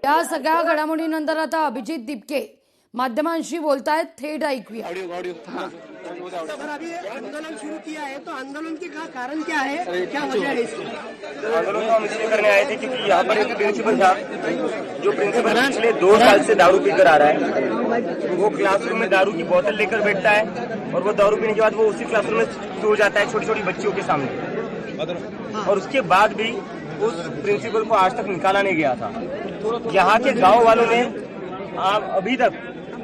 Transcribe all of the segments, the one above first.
या सगळ्या घडामोडीनंतर आता अभिजित दिपके माध्यमांशी बोलतायत, थेट ऐकूया। अभी आंदोलन शुरू किया है, तो आंदोलन के कारण क्या है, क्या वजह है इसकी? आंदोलन तो हम इसलिए करने आए थे क्योंकि यहाँ पर एक प्रिंसिपल था, जो प्रिंसिपल पिछले 2 साल से दारू पीकर आ रहा है। वो क्लासरूम में दारू की बोतल लेकर बैठता है और वो दारू पीने के बाद वो उसी क्लासरूम में सो जाता है छोटी छोटी बच्चियों के सामने, और उसके बाद भी उस प्रिंसिपल को आज तक निकाला नहीं गया था। यहाँ के गाँव वालों ने अभी तक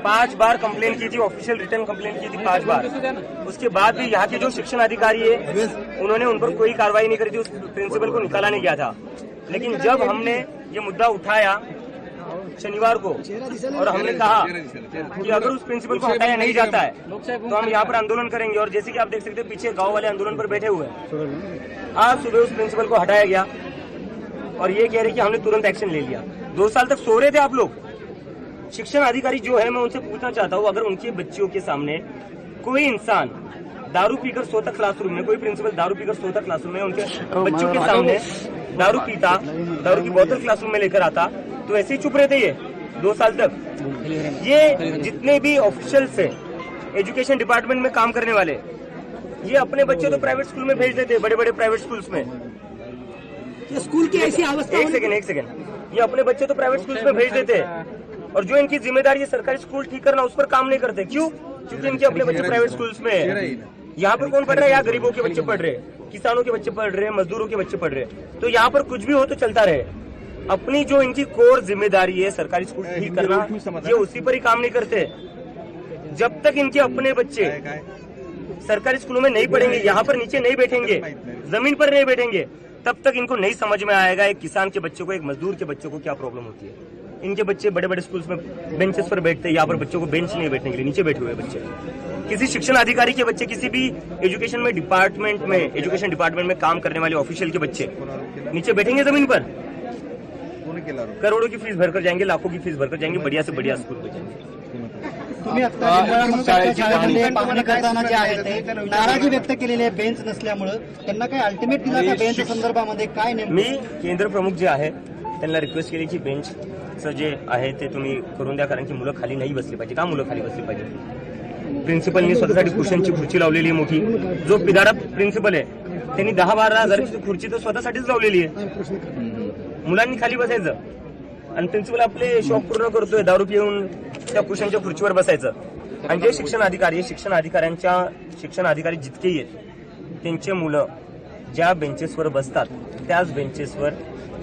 5 बार कंप्लेन की थी, ऑफिशियल रिटर्न कंप्लेन की थी 5 बार। उसके बाद भी यहाँ के जो शिक्षण अधिकारी है उन्होंने उन पर कोई कार्रवाई नहीं करी थी, उस प्रिंसिपल को निकाला नहीं गया था। लेकिन जब हमने ये मुद्दा उठाया शनिवार को और हमने कहा कि अगर उस प्रिंसिपल को हटाया नहीं जाता है तो हम यहाँ पर आंदोलन करेंगे, और जैसे कि आप देख सकते हैं पीछे गाँव वाले आंदोलन पर बैठे हुए हैं। आज सुबह उस प्रिंसिपल को हटाया गया और ये कह रहे कि हमने तुरंत एक्शन ले लिया। 2 साल तक सो रहे थे आप लोग। शिक्षण अधिकारी जो है, मैं उनसे पूछना चाहता हूँ, अगर उनके बच्चियों के सामने कोई इंसान दारू पीकर सोता क्लासरूम में, कोई प्रिंसिपल दारू पीकर सोता क्लासरूम में, उनके बच्चों के सामने दारू पीता, दारू की बोतल क्लासरूम में लेकर आता, तो ऐसे ही चुप रहते ये 2 साल तक। ये जितने भी ऑफिशियल्स है एजुकेशन डिपार्टमेंट में काम करने वाले, ये अपने बच्चे तो प्राइवेट स्कूल में भेज देते हैं, बड़े बड़े प्राइवेट स्कूल्स में। स्कूल की ऐसी अवस्था, एक सेकेंड, ये अपने बच्चे तो प्राइवेट स्कूल्स में भेज देते हैं, और जो इनकी जिम्मेदारी है सरकारी स्कूल ठीक करना, उस पर काम नहीं करते। क्यों? क्योंकि इनके अपने बच्चे प्राइवेट स्कूल्स में है। यहाँ पर कौन पढ़ रहा है? यहाँ गरीबों के बच्चे पढ़ रहे हैं, किसानों के बच्चे पढ़ रहे हैं, मजदूरों के बच्चे पढ़ रहे हैं। तो यहाँ पर कुछ भी हो तो चलता रहे। अपनी जो इनकी कोर जिम्मेदारी है सरकारी स्कूल ठीक करना, ये उसी पर ही काम नहीं करते। जब तक इनके अपने बच्चे सरकारी स्कूलों में नहीं पढ़ेंगे, यहाँ पर नीचे नहीं बैठेंगे, जमीन पर नहीं बैठेंगे, तब तक इनको नहीं समझ में आएगा एक किसान के बच्चों को, एक मजदूर के बच्चों को क्या प्रॉब्लम होती है। इनके बच्चे बड़े बड़े स्कूल्स में बेंचेस पर बैठते हैं, यहाँ पर बच्चों को बेंच नहीं बैठने के लिए नीचे बैठे हुए बच्चे। किसी शिक्षण अधिकारी के बच्चे, किसी भी एजुकेशन डिपार्टमेंट में काम करने वाले ऑफिशियल के बच्चे नीचे बैठेंगे जमीन पर? करोड़ों की फीस भरकर जाएंगे, लाखों की फीस भरकर जाएंगे, बढ़िया से बढ़िया स्कूल में जाएंगे। पाहणी करताना जे आहे ते नाराजी व्यक्त केलेली आहे बेंच नसल्यामुळे, त्यांना काय अल्टिमेट दिला का बेंच संदर्भामध्ये? काय नेमकं मी केंद्र प्रमुख जे आहे त्यांना रिक्वेस्ट केली की बेंचचं जे आहे ते तुम्ही करून द्या, कारण की मुलं खाली नाही बसली पाहिजे। का मुलं खाली बसली पाहिजे? प्रिन्सिपलनी स्वतःसाठी कुशनची खुर्ची लावलेली आहे मोठी। जो पिदाडा प्रिन्सिपल आहे त्यांनी 10-12 हजाराची खुर्ची तर स्वतःसाठीच लावलेली आहे। मुलांनी खाली बसायचं आणि प्रिन्सिपल आपले शौक पूर्ण करतोय दारू पिऊन त्या कुशनच्या खुर्चीवर बसायचं। आणि जे शिक्षण अधिकारी जितके आहेत त्यांचे मुलं ज्या बेंचेसवर बसतात त्याच बेंचेसवर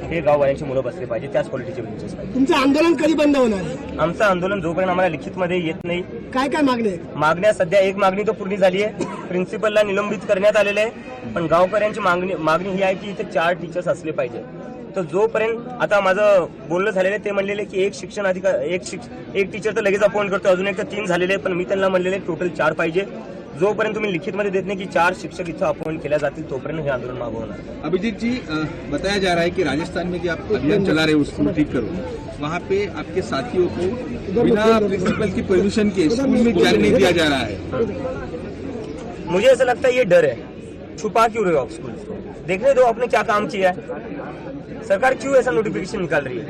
हे गाववाल्यांची मुलं बसले पाहिजे, त्याच क्वालिटीचे बेंचेस पाहिजे। तुमचं आंदोलन कधी बंद होणार आहे? आमचं आंदोलन जोपर्यंत आम्हाला लिखितमध्ये येत नाही। काय काय मागण्या आहेत? मागण्या सध्या एक मागणी तो पूर्ण झाली आहे, प्रिन्सिपलला निलंबित करण्यात आलेले आहे, पण गावकऱ्यांची मागणी ही आहे की इथे 4 टीचर्स असले पाहिजे। तर जोपर्यंत आता माझं बोलणं झालेलं ते म्हणलेले की एक टीचर तर लगेच अपॉइंट करतो, अजून एक तर 3 झालेले, पण मी त्यांना म्हणलेले टोटल 4 पाहिजे। जोपर्यंत तुम्ही लिखितमध्ये देत नहीं कि 4 शिक्षक इतना अपॉइंट किया जातील तोपर्यंत हे आंदोलन मागे होणार। अभिजीत जी, बताया जा रहा है कि राजस्थान में जो आप अभियान चला रहे हो स्कूल ठीक करो, वहाँ पे आपके साथियों को बिना प्रिंसिपल की परमिशन के स्कूल में जाने नहीं दिया जा रहा है। मुझे ऐसा लगता है ये डर है, छुपा क्यों रहे हो आप स्कूल को? देखने दो आपने क्या काम किया है। सरकार क्यों ऐसा नोटिफिकेशन निकाल रही है?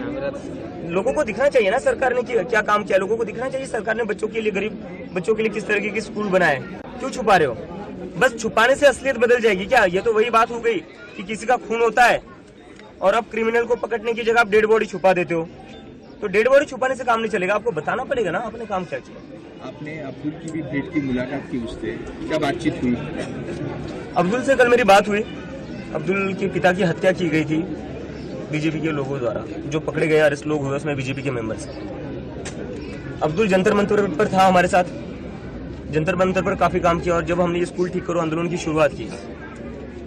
लोगों को दिखना चाहिए ना सरकार ने क्या काम किया, लोगों को दिखना चाहिए सरकार ने बच्चों के लिए, गरीब बच्चों के लिए किस तरीके की स्कूल बनाए। क्यों छुपा रहे हो? बस छुपाने से असलियत बदल जाएगी क्या? ये तो वही बात हो गई कि किसी का खून होता है और अब क्रिमिनल को पकड़ने की जगह आप डेड बॉडी छुपा देते हो, तो डेड बॉडी छुपाने से काम नहीं चलेगा, आपको बताना पड़ेगा ना आपने काम क्या किया। आपने अब्दुल की भी भेंट की, मुलाकात की, उससे क्या बातचीत हुई? अब्दुल से कल मेरी बात हुई। अब्दुल के पिता की हत्या की गई थी बीजेपी के लोगों द्वारा, जो पकड़े गए अरेस्ट लोग हुए उसमें बीजेपी के मेंबर्स। अब्दुल जंतर मंतर पर था हमारे साथ, जंतर मंतर पर काफी काम किया, और जब हमने ये स्कूल ठीक करो आंदोलन की शुरुआत की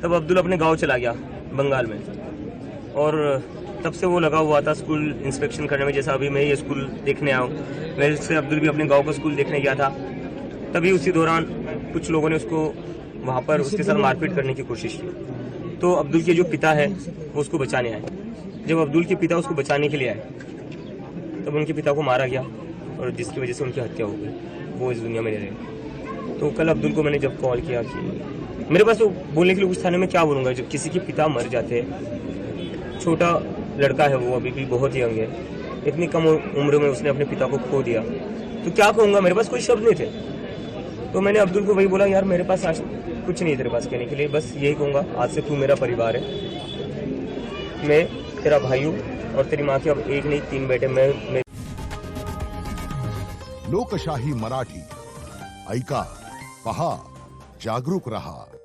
तब अब्दुल अपने गांव चला गया बंगाल में, और तब से वो लगा हुआ था स्कूल इंस्पेक्शन करने में। जैसा अभी मैं ये स्कूल देखने आया हूँ, वैसे अब्दुल भी अपने गांव का स्कूल देखने गया था। तभी उसी दौरान कुछ लोगों ने उसको वहां पर उसके साथ मारपीट करने की कोशिश की, तो अब्दुल के जो पिता है वो उसको बचाने आए। जब अब्दुल के पिता उसको बचाने के लिए आए तब उनके पिता को मारा गया, और जिसकी वजह से उनकी हत्या हो गई, वो इस दुनिया में नहीं रहे। तो कल अब्दुल को मैंने जब कॉल किया कि मेरे पास तो बोलने के लिए कुछ था नहीं, मैं क्या बोलूँगा जब किसी के पिता मर जाते हैं, छोटा लड़का है, वो अभी भी बहुत यंग है, इतनी कम उम्र में उसने अपने पिता को खो दिया, तो क्या कहूँगा, मेरे पास कोई शब्द नहीं थे। तो मैंने अब्दुल को वही बोला, यार मेरे पास आज कुछ नहीं है तेरे पास कहने के लिए, बस यही कहूँगा, आज से तू मेरा परिवार है, मैं तेरा भाई हूँ और तेरी माँ के अब एक नहीं 3 बेटे। मैं लोकशाही मराठी ऐका, पहा, जागरूक रहा।